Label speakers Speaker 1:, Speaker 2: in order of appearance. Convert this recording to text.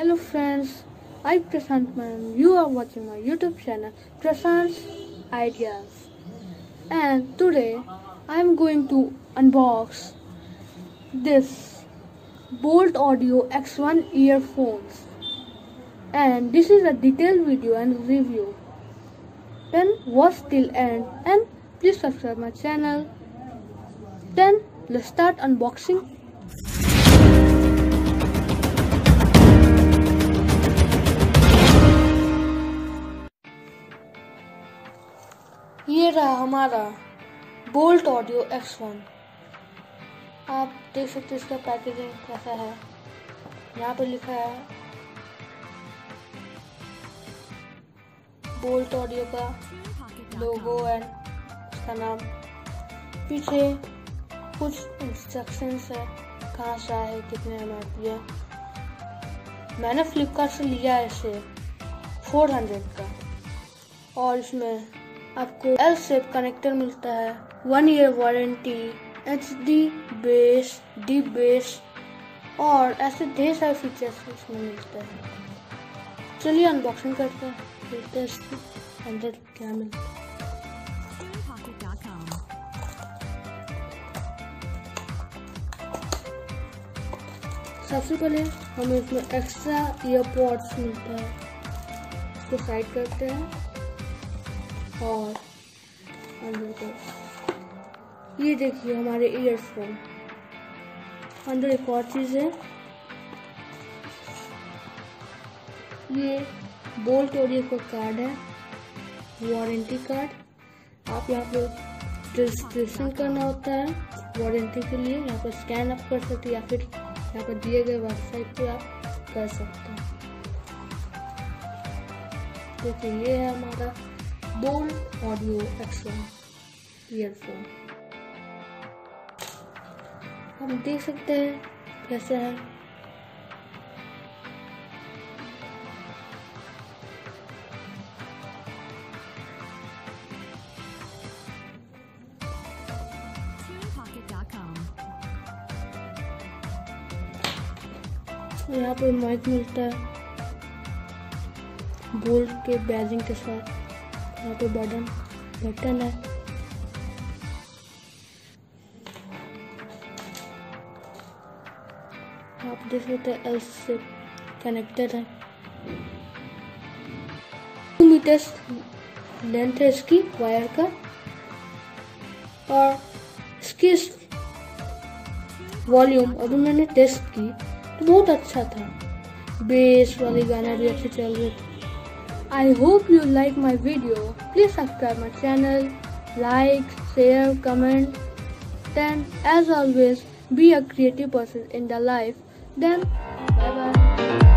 Speaker 1: Hello friends, I'm Prashant Man. You are watching my YouTube channel Prashant's Ideas. And today I'm going to unbox this Bolt Audio X1 earphones. And this is a detailed video and review. Then watch till end and please subscribe my channel. Then let's start unboxing. ये रहा हमारा bolt audio X1। आप देख सकते हैं इसका packaging कैसा है। यहाँ पे लिखा है बोल्ट ऑडियो का लोगो एंड उसका नाम। पीछे कुछ इंस्ट्रक्शंस है, कहाँ से आया है, कितने MRP है। मैंने फ्लिपकार्ट से लिया है इसे 400 का और इसमें आपको L शेप कनेक्टर मिलता है, 1 year warranty, HD base, deep base और ऐसे ढेर सारे फीचर्स इसमें मिलते हैं। चलिए अनबॉक्सिंग करते हैं, देखते हैं इसके अंदर क्या मिलता है। सबसे पहले हमें इसमें एक्स्ट्रा ईयरपॉड्स मिलता है, इसको साइड करते हैं और अंदर को ये देखिए हमारे ईयरफोन। अंदर एक और चीज़ है, ये बोल्ट ऑडियो का कार्ड है, वारंटी कार्ड। आप यहाँ पे रजिस्ट्रेशन करना होता है वारंटी के लिए, यहाँ पर स्कैन आप कर सकते हैं या फिर यहाँ पर दिए गए वेबसाइट पे आप कर सकते हैं। देखिए ये है हमारा बोल्ट ऑडियो X1 ईयरफोन। हम देख सकते हैं कैसा है। यहाँ पे माइक मिलता है बोल्ट के बैजिंग के साथ। यहाँ पे बटन है। आप देख सकते हैं L से कनेक्टेड है। 2 मीटर लेंथ है इसकी वायर का और इसकी वॉल्यूम अभी मैंने टेस्ट की तो बहुत अच्छा था। बेस वाले गाने भी अच्छे चल रहे थे। I hope you like my video. Please subscribe my channel, like, share, comment. Then as always, be a creative person in the life. Then bye bye.